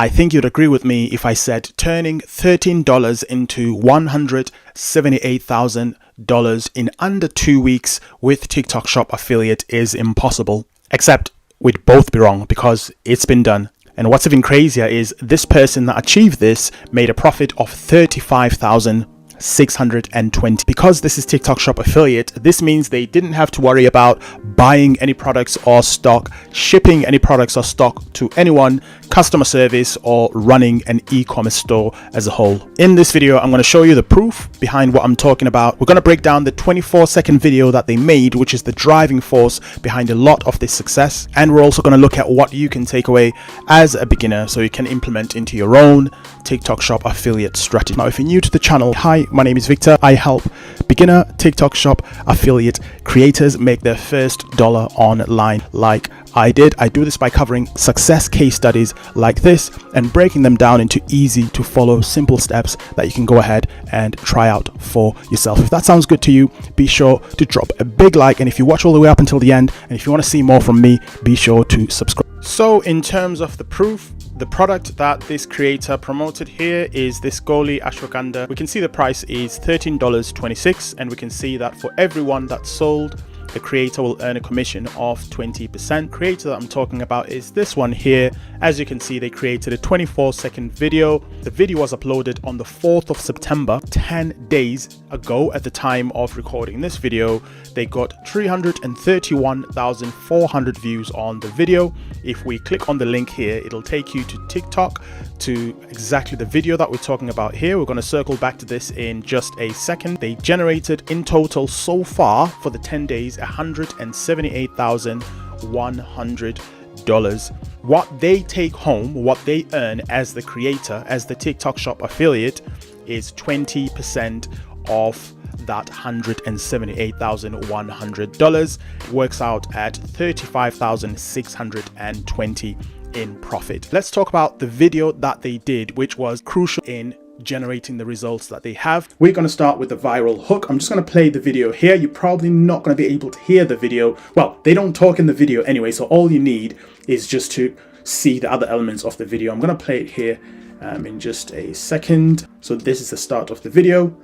I think you'd agree with me if I said turning $13 into $178,000 in under 2 weeks with TikTok Shop Affiliate is impossible. Except we'd both be wrong because it's been done. And what's even crazier is this person that achieved this made a profit of $35,620. Because this is TikTok Shop Affiliate, this means they didn't have to worry about buying any products or stock, shipping any products or stock to anyone, customer service, or running an e-commerce store as a whole. In this video, I'm going to show you the proof behind what I'm talking about. We're going to break down the 24-second video that they made, which is the driving force behind a lot of this success. And we're also going to look at what you can take away as a beginner so you can implement into your own TikTok Shop Affiliate strategy. Now, if you're new to the channel, hi, my name is Victor. I help beginner TikTok Shop Affiliate creators make their first dollar online like I did. I do this by covering success case studies like this and breaking them down into easy to follow simple steps that you can go ahead and try out for yourself. If that sounds good to you, be sure to drop a big like, and if you watch all the way up until the end and if you want to see more from me, be sure to subscribe. So in terms of the proof, the product that this creator promoted here is this Goli ashwagandha. We can see the price is $13.26, and we can see that for everyone that's sold, the creator will earn a commission of 20%. Creator that I'm talking about is this one here. As you can see, they created a 24-second video. The video was uploaded on the 4th of September, 10 days ago at the time of recording this video. They got 331,400 views on the video. If we click on the link here, it'll take you to TikTok, to exactly the video that we're talking about here. We're going to circle back to this in just a second. They generated in total so far for the 10 days $178,100. What they take home, what they earn as the creator, as the TikTok Shop Affiliate, is 20% of that $178,100. Works out at $35,620 in profit. Let's talk about the video that they did, which was crucial in generating the results that they have. We're going to start with the viral hook. I'm just going to play the video here. You're probably not going to be able to hear the video. Well, they don't talk in the video anyway, so all you need is just to see the other elements of the video. I'm going to play it here in just a second. So this is the start of the video.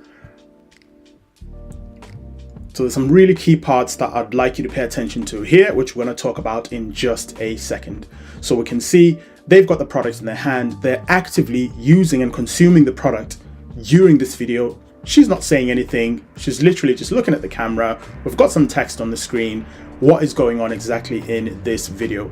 So there's some really key parts that I'd like you to pay attention to here, which we're going to talk about in just a second. So we can see they've got the product in their hand. They're actively using and consuming the product during this video. She's not saying anything. She's literally just looking at the camera. We've got some text on the screen. What is going on exactly in this video?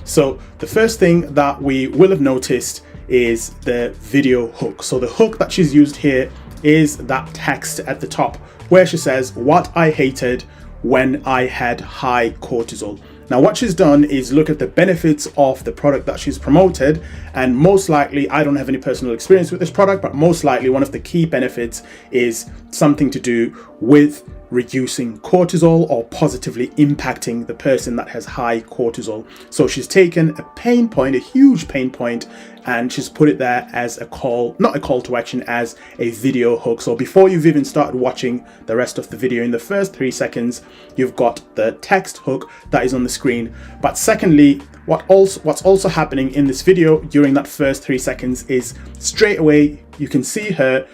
So the first thing that we will have noticed is the video hook. So the hook that she's used here is that text at the top where she says, "What I hated when I had high cortisol." Now what she's done is look at the benefits of the product that she's promoted, and most likely, I don't have any personal experience with this product, but most likely one of the key benefits is something to do with reducing cortisol or positively impacting the person that has high cortisol. So she's taken a pain point, a huge pain point, and she's put it there as a call, not a call to action, as a video hook. So before you've even started watching the rest of the video, in the first 3 seconds, you've got the text hook that is on the screen. But secondly, what's also happening in this video during that first 3 seconds is straight away you can see that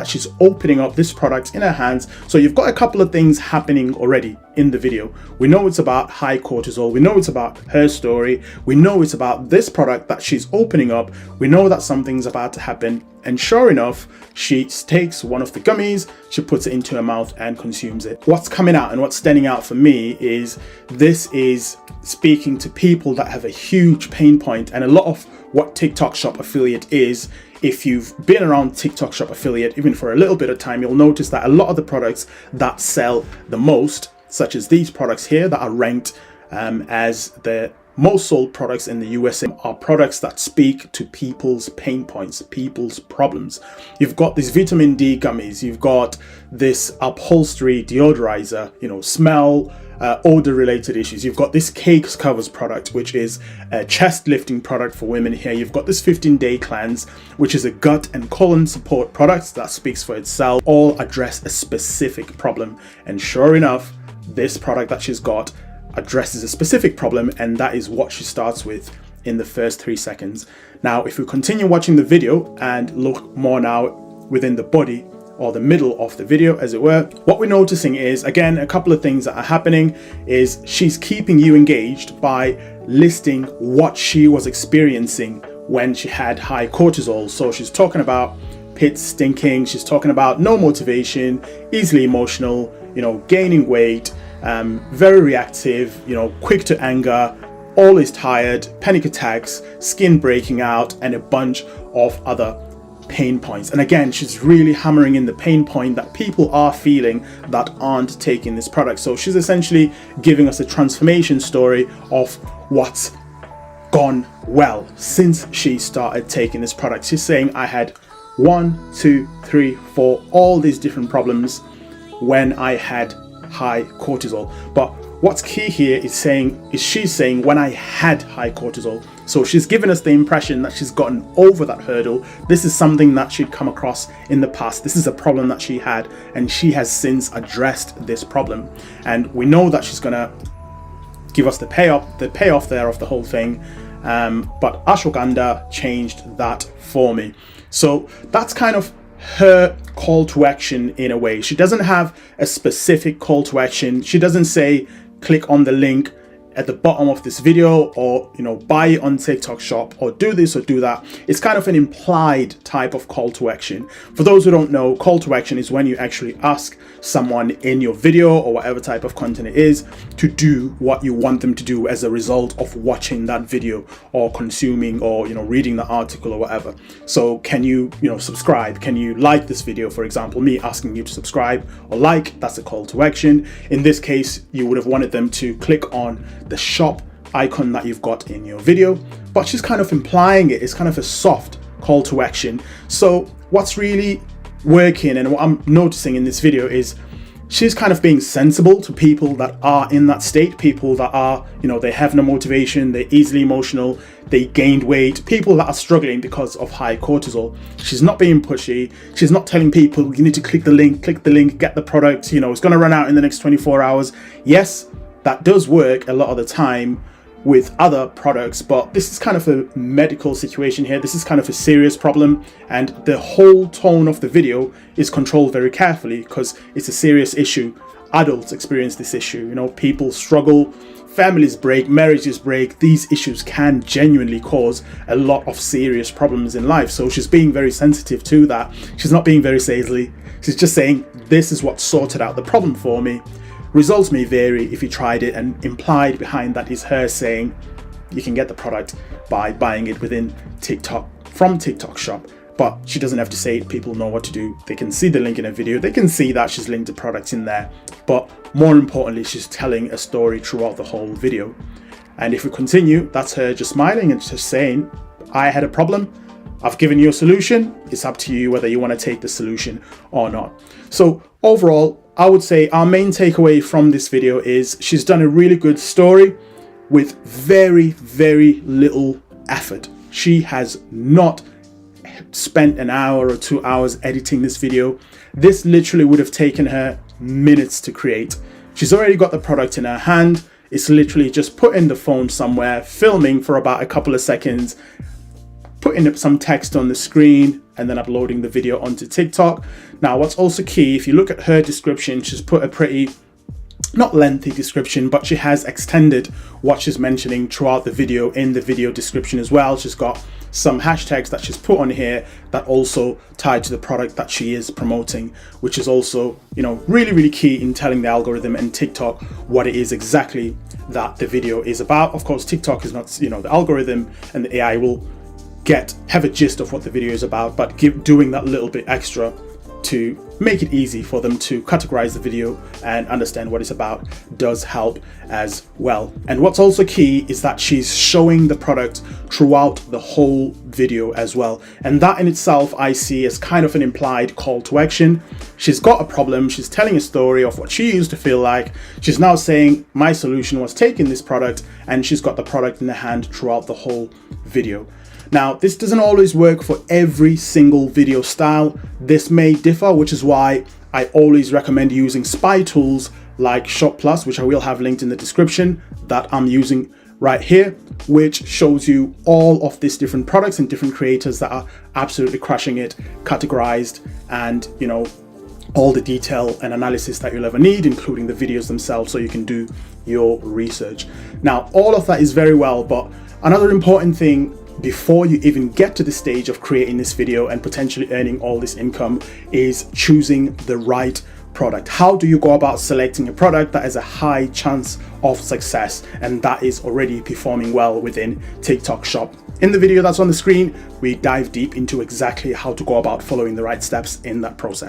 she's opening up this product in her hands. So you've got a couple of things happening already in the video. We know it's about high cortisol. We know it's about her story. We know it's about this product that she's opening up. We know that something's about to happen. And sure enough, she takes one of the gummies, she puts it into her mouth and consumes it. What's coming out and what's standing out for me is this is speaking to people that have a huge pain point, and a lot of what TikTok Shop Affiliate is. If you've been around TikTok Shop Affiliate even for a little bit of time, you'll notice that a lot of the products that sell the most, such as these products here that are ranked as the most sold products in the USA, are products that speak to people's pain points, people's problems. You've got these vitamin D gummies, you've got this upholstery deodorizer, smell, odor related issues. You've got this cakes covers product, which is a chest lifting product for women here. You've got this 15-day cleanse, which is a gut and colon support product that speaks for itself. All address a specific problem. And sure enough, this product that she's got addresses a specific problem, and that is what she starts with in the first 3 seconds. Now, if we continue watching the video and look more now within the body or the middle of the video, as it were, what we're noticing is, again, a couple of things that are happening is she's keeping you engaged by listing what she was experiencing when she had high cortisol. So she's talking about pits stinking, she's talking about no motivation, easily emotional, gaining weight, very reactive, quick to anger, always tired, panic attacks, skin breaking out, and a bunch of other pain points. And again, she's really hammering in the pain point that people are feeling that aren't taking this product. So she's essentially giving us a transformation story of what's gone well since she started taking this product. She's saying, I had 1, 2, 3, 4, all these different problems when I had high cortisol. But what's key here is she's saying when I had high cortisol. So she's given us the impression that she's gotten over that hurdle. This is something that she'd come across in the past. This is a problem that she had, and she has since addressed this problem. And we know that she's gonna give us the payoff there of the whole thing. But ashwagandha changed that for me. So that's kind of her call to action in a way. She doesn't have a specific call to action. She doesn't say click on the link at the bottom of this video, or buy it on TikTok shop, or do this or do that. It's kind of an implied type of call to action. For those who don't know, call to action is when you actually ask someone in your video or whatever type of content it is to do what you want them to do as a result of watching that video or consuming or reading the article or whatever. So can you subscribe? Can you like this video? For example, me asking you to subscribe or like, that's a call to action. In this case, you would have wanted them to click on the shop icon that you've got in your video, but she's kind of implying it's kind of a soft call to action. So what's really working and what I'm noticing in this video is she's kind of being sensible to people that are in that state, people that are, they have no motivation, they're easily emotional, they gained weight, people that are struggling because of high cortisol. She's not being pushy. She's not telling people you need to click the link, get the product, it's going to run out in the next 24 hours. Yes, that does work a lot of the time with other products, but this is kind of a medical situation here. This is kind of a serious problem, and the whole tone of the video is controlled very carefully because it's a serious issue. Adults experience this issue, people struggle, families break, marriages break. These issues can genuinely cause a lot of serious problems in life. So she's being very sensitive to that. She's not being very salesy. She's just saying, this is what sorted out the problem for me. Results may vary if you tried it, and implied behind that is her saying you can get the product by buying it within TikTok from TikTok shop. But she doesn't have to say it. People know what to do. They can see the link in a video. They can see that she's linked to products in there. But more importantly, she's telling a story throughout the whole video. And if we continue, that's her just smiling and just saying, I had a problem. I've given you a solution. It's up to you whether you want to take the solution or not. So overall, I would say our main takeaway from this video is she's done a really good story with very, very little effort. She has not spent an hour or 2 hours editing this video. This literally would have taken her minutes to create. She's already got the product in her hand. It's literally just putting the phone somewhere, filming for about a couple of seconds, putting up some text on the screen, and then uploading the video onto TikTok. Now, what's also key, if you look at her description, she's put a pretty, not lengthy description, but she has extended what she's mentioning throughout the video in the video description as well. She's got some hashtags that she's put on here that also tied to the product that she is promoting, which is also, really, really key in telling the algorithm and TikTok what it is exactly that the video is about. Of course, TikTok is not, the algorithm and the AI will have a gist of what the video is about, but doing that little bit extra to make it easy for them to categorize the video and understand what it's about does help as well. And what's also key is that she's showing the product throughout the whole video as well. And that in itself I see as kind of an implied call to action. She's got a problem. She's telling a story of what she used to feel like. She's now saying my solution was taking this product, and she's got the product in the hand throughout the whole video. Now, this doesn't always work for every single video style. This may differ, which is why I always recommend using spy tools like Shoplus, which I will have linked in the description, that I'm using right here, which shows you all of these different products and different creators that are absolutely crushing it, categorized, and all the detail and analysis that you'll ever need, including the videos themselves, so you can do your research. Now, all of that is very well, but another important thing before you even get to the stage of creating this video and potentially earning all this income is choosing the right product. How do you go about selecting a product that has a high chance of success and that is already performing well within TikTok Shop? In the video that's on the screen, we dive deep into exactly how to go about following the right steps in that process.